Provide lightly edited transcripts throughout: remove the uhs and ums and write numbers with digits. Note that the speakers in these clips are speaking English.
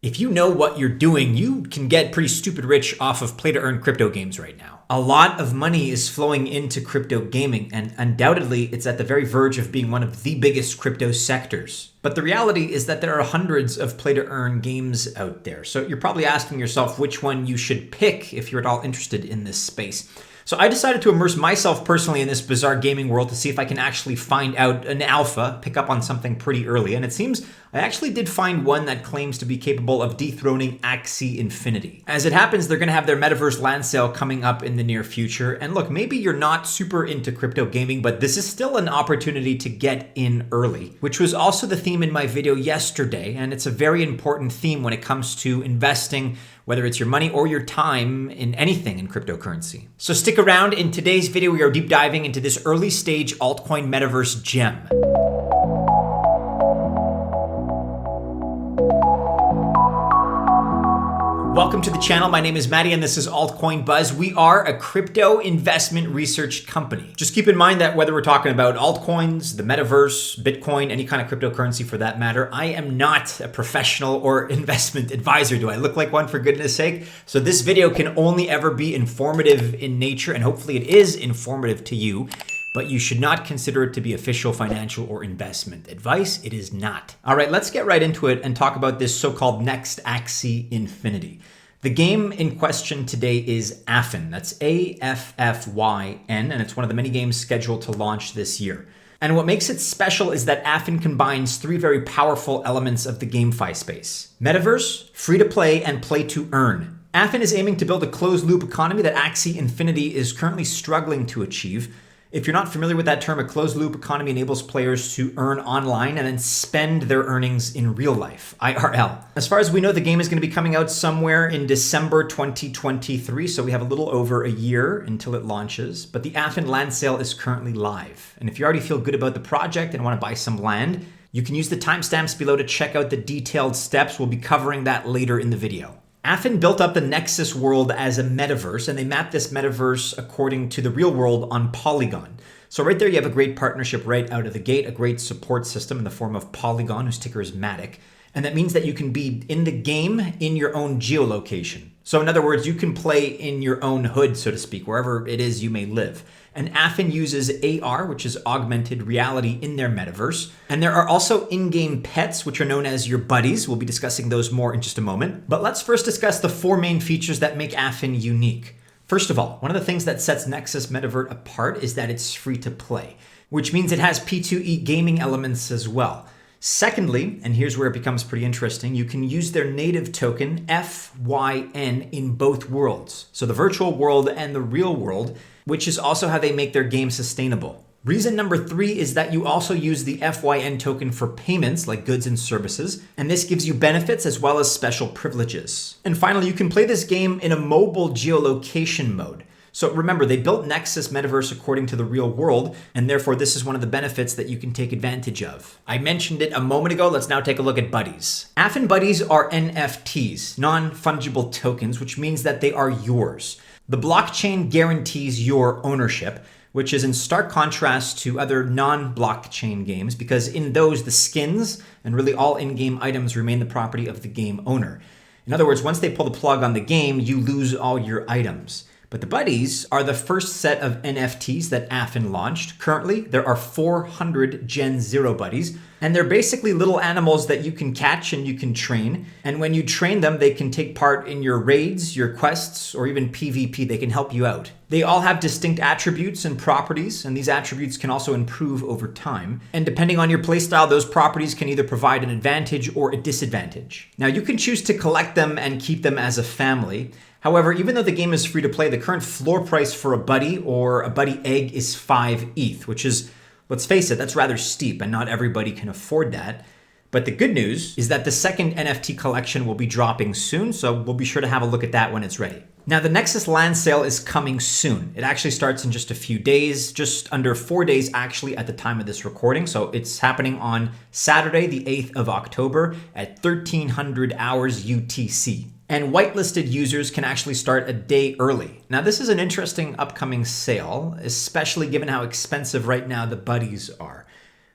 If you know what you're doing, you can get pretty stupid rich off of play-to-earn crypto games right now. A lot of money is flowing into crypto gaming, and undoubtedly it's at the very verge of being one of the biggest crypto sectors. But the reality is that there are hundreds of play-to-earn games out there. So you're probably asking yourself which one you should pick if you're at all interested in this space. So I decided to immerse myself personally in this bizarre gaming world to see if I can actually find out an alpha, pick up on something pretty early. And it seems I actually did find one that claims to be capable of dethroning Axie Infinity. As it happens, they're going to have their Metaverse land sale coming up in the near future. And look, maybe you're not super into crypto gaming, but this is still an opportunity to get in early, which was also the theme in my video yesterday. And it's a very important theme when it comes to investing, whether it's your money or your time in anything in cryptocurrency. So stick around. In today's video, we are deep diving into this early stage altcoin metaverse gem. Welcome to the channel. My name is Matty and this is Altcoin Buzz. We are a crypto investment research company. Just keep in mind that whether we're talking about altcoins, the metaverse, Bitcoin, any kind of cryptocurrency for that matter, I am not a professional or investment advisor. Do I look like one, for goodness sake? So this video can only ever be informative in nature, and hopefully it is informative to you. But you should not consider it to be official financial or investment advice. It is not. All right, let's get right into it and talk about this so-called next Axie Infinity. The game in question today is Affyn. That's A-F-F-Y-N, and it's one of the many games scheduled to launch this year. And what makes it special is that Affyn combines three very powerful elements of the GameFi space: Metaverse, free-to-play, and play-to-earn. Affyn is aiming to build a closed-loop economy that Axie Infinity is currently struggling to achieve. If you're not familiar with that term, a closed-loop economy enables players to earn online and then spend their earnings in real life, IRL. As far as we know, the game is going to be coming out somewhere in December 2023, so we have a little over a year until it launches. But the Affyn land sale is currently live. And if you already feel good about the project and want to buy some land, you can use the timestamps below to check out the detailed steps. We'll be covering that later in the video. Affyn built up the NEXUS world as a metaverse, and they mapped this metaverse according to the real world on Polygon. So right there you have a great partnership right out of the gate, a great support system in the form of Polygon, whose ticker is MATIC. And that means that you can be in the game in your own geolocation. So in other words, you can play in your own hood, so to speak, wherever it is you may live. And Affyn uses AR, which is augmented reality, in their metaverse. And there are also in-game pets, which are known as your buddies. We'll be discussing those more in just a moment. But let's first discuss the four main features that make Affyn unique. First of all, one of the things that sets NEXUS Metaverse apart is that it's free to play, which means it has P2E gaming elements as well. Secondly, and here's where it becomes pretty interesting, you can use their native token, FYN, in both worlds. So the virtual world and the real world, which is also how they make their game sustainable. Reason number 3 is that you also use the FYN token for payments like goods and services, and this gives you benefits as well as special privileges. And finally, you can play this game in a mobile geolocation mode. So remember, they built NEXUS Metaverse according to the real world, and therefore this is one of the benefits that you can take advantage of. I mentioned it a moment ago. Let's now take a look at buddies. Affyn buddies are NFTs, non-fungible tokens, which means that they are yours. The blockchain guarantees your ownership, which is in stark contrast to other non-blockchain games, because in those, the skins and really all in-game items remain the property of the game owner. In other words, once they pull the plug on the game, you lose all your items. But the buddies are the first set of NFTs that Affyn launched. Currently, there are 400 Gen 0 buddies, and they're basically little animals that you can catch and you can train. And when you train them, they can take part in your raids, your quests, or even PvP. They can help you out. They all have distinct attributes and properties, and these attributes can also improve over time. And depending on your playstyle, those properties can either provide an advantage or a disadvantage. Now, you can choose to collect them and keep them as a family. However, even though the game is free to play, the current floor price for a buddy or a buddy egg is 5 ETH, which is, let's face it, that's rather steep and not everybody can afford that. But the good news is that the second NFT collection will be dropping soon, so we'll be sure to have a look at that when it's ready. Now, the NEXUS land sale is coming soon. It actually starts in just a few days, just under 4 days actually at the time of this recording. So it's happening on Saturday, the 8th of October at 1300 hours UTC. And whitelisted users can actually start a day early. Now, this is an interesting upcoming sale, especially given how expensive right now the buddies are.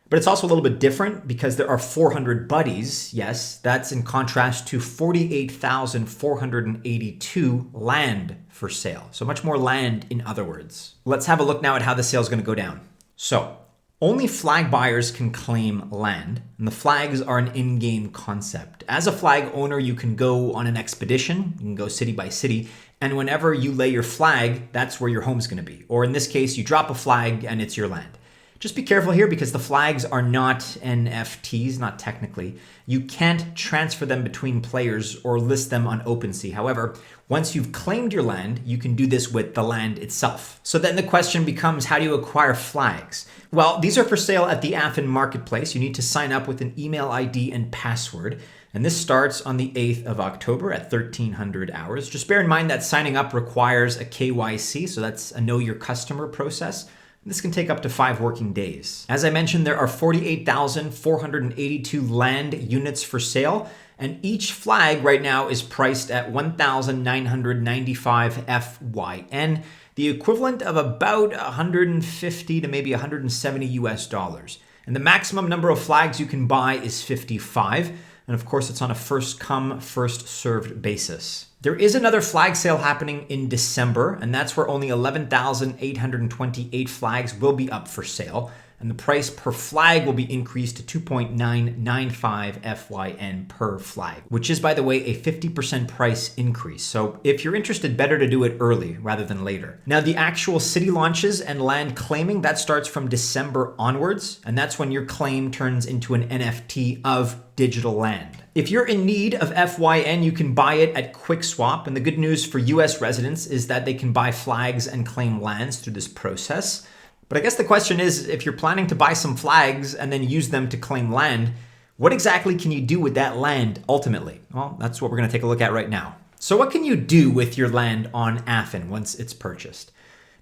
But it's also a little bit different because there are 400 buddies. Yes, that's in contrast to 48,482 land for sale. So much more land, in other words. Let's have a look now at how the sale is going to go down. So only flag buyers can claim land, and the flags are an in-game concept. As a flag owner, you can go on an expedition, you can go city by city, and whenever you lay your flag, that's where your home's going to be. Or in this case, you drop a flag and it's your land. Just be careful here because the flags are not NFTs, not technically. You can't transfer them between players or list them on OpenSea. However, once you've claimed your land, you can do this with the land itself. So then the question becomes, how do you acquire flags? Well, these are for sale at the Affyn marketplace. You need to sign up with an email ID and password. And this starts on the 8th of October at 1300 hours. Just bear in mind that signing up requires a KYC, so that's a know your customer process. This can take up to 5 working days. As I mentioned, there are 48,482 land units for sale, and each flag right now is priced at 1,995 FYN, the equivalent of about 150 to maybe 170 US dollars. And the maximum number of flags you can buy is 55. And of course, it's on a first come, first served basis. There is another flag sale happening in December, and that's where only 11,828 flags will be up for sale. And the price per flag will be increased to 2.995 FYN per flag, which is, by the way, a 50% price increase. So if you're interested, better to do it early rather than later. Now, the actual city launches and land claiming, that starts from December onwards, and that's when your claim turns into an NFT of digital land. If you're in need of FYN, you can buy it at QuickSwap. And the good news for US residents is that they can buy flags and claim lands through this process. But I guess the question is, if you're planning to buy some flags and then use them to claim land, what exactly can you do with that land ultimately? Well, that's what we're going to take a look at right now. So what can you do with your land on Affyn once it's purchased?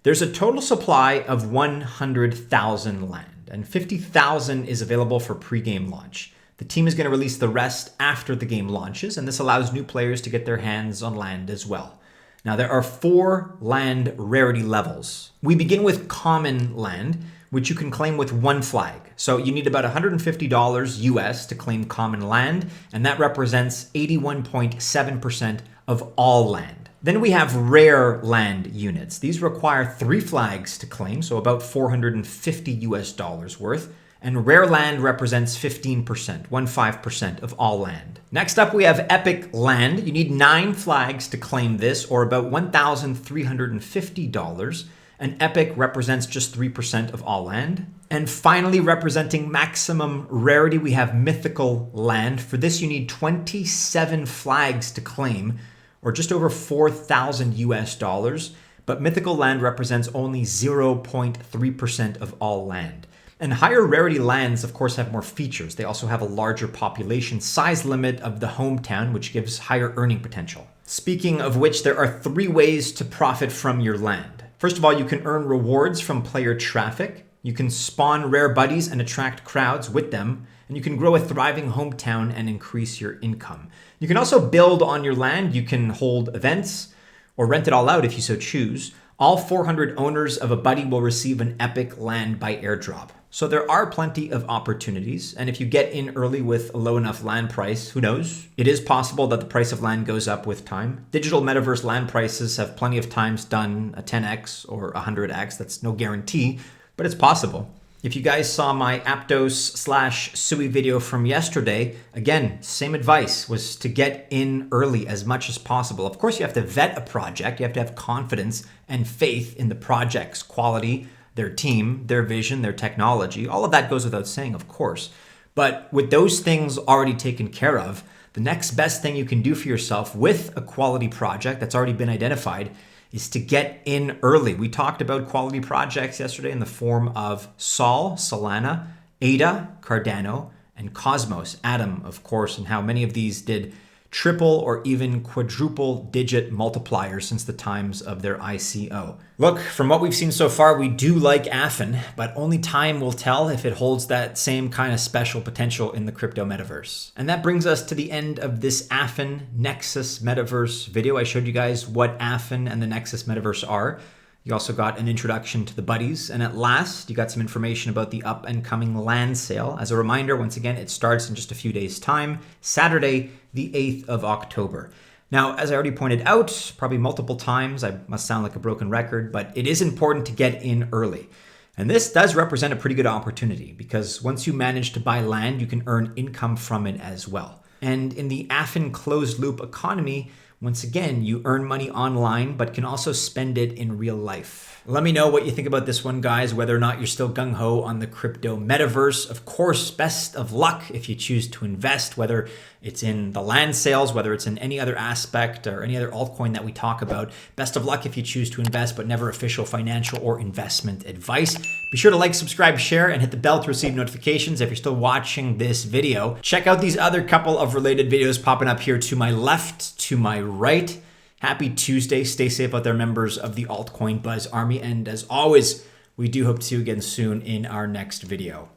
There's a total supply of 100,000 land, and 50,000 is available for pre-game launch. The team is going to release the rest after the game launches, and this allows new players to get their hands on land as well. Now, there are 4 land rarity levels. We begin with common land, which you can claim with 1 flag. So you need about $150 US to claim common land, and that represents 81.7% of all land. Then we have rare land units. These require 3 flags to claim, so about $450 US dollars worth. And rare land represents 15%, 15% of all land. Next up, we have epic land. You need 9 flags to claim this, or about $1,350. And epic represents just 3% of all land. And finally, representing maximum rarity, we have mythical land. For this, you need 27 flags to claim, or just over 4,000 US dollars. But mythical land represents only 0.3% of all land. And higher rarity lands, of course, have more features. They also have a larger population size limit of the hometown, which gives higher earning potential. Speaking of which, there are 3 ways to profit from your land. First of all, you can earn rewards from player traffic. You can spawn rare buddies and attract crowds with them. And you can grow a thriving hometown and increase your income. You can also build on your land. You can hold events or rent it all out if you so choose. All 400 owners of a buddy will receive an epic land by airdrop. So there are plenty of opportunities, and if you get in early with a low enough land price, who knows? It is possible that the price of land goes up with time. Digital metaverse land prices have plenty of times done a 10x or a 100x. That's no guarantee, but it's possible. If you guys saw my Aptos/Sui video from yesterday, again, same advice was to get in early as much as possible. Of course, you have to vet a project. You have to have confidence and faith in the project's quality, their team, their vision, their technology. All of that goes without saying, of course. But with those things already taken care of, the next best thing you can do for yourself with a quality project that's already been identified is to get in early. We talked about quality projects yesterday in the form of Sol, Solana, Ada, Cardano, and Cosmos, Atom, of course, and how many of these did triple or even quadruple digit multipliers since the times of their ICO. Look, from what we've seen so far, we do like Affyn, but only time will tell if it holds that same kind of special potential in the crypto metaverse. And that brings us to the end of this Affyn NEXUS metaverse video. I showed you guys what Affyn and the NEXUS metaverse are. You also got an introduction to the buddies. And at last, you got some information about the up and coming land sale. As a reminder, once again, it starts in just a few days' time, Saturday, the 8th of October. Now, as I already pointed out, probably multiple times, I must sound like a broken record, but it is important to get in early. And this does represent a pretty good opportunity because once you manage to buy land, you can earn income from it as well. And in the Affyn closed loop economy, once again, you earn money online, but can also spend it in real life. Let me know what you think about this one, guys, whether or not you're still gung-ho on the crypto metaverse. Of course, best of luck if you choose to invest, whether it's in the land sales, whether it's in any other aspect or any other altcoin that we talk about. Best of luck if you choose to invest, but never official financial or investment advice. Be sure to like, subscribe, share, and hit the bell to receive notifications if you're still watching this video. Check out these other couple of related videos popping up here to my left, to my right. Happy Tuesday. Stay safe out there, members of the Altcoin Buzz Army. And as always, we do hope to see you again soon in our next video.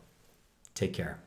Take care.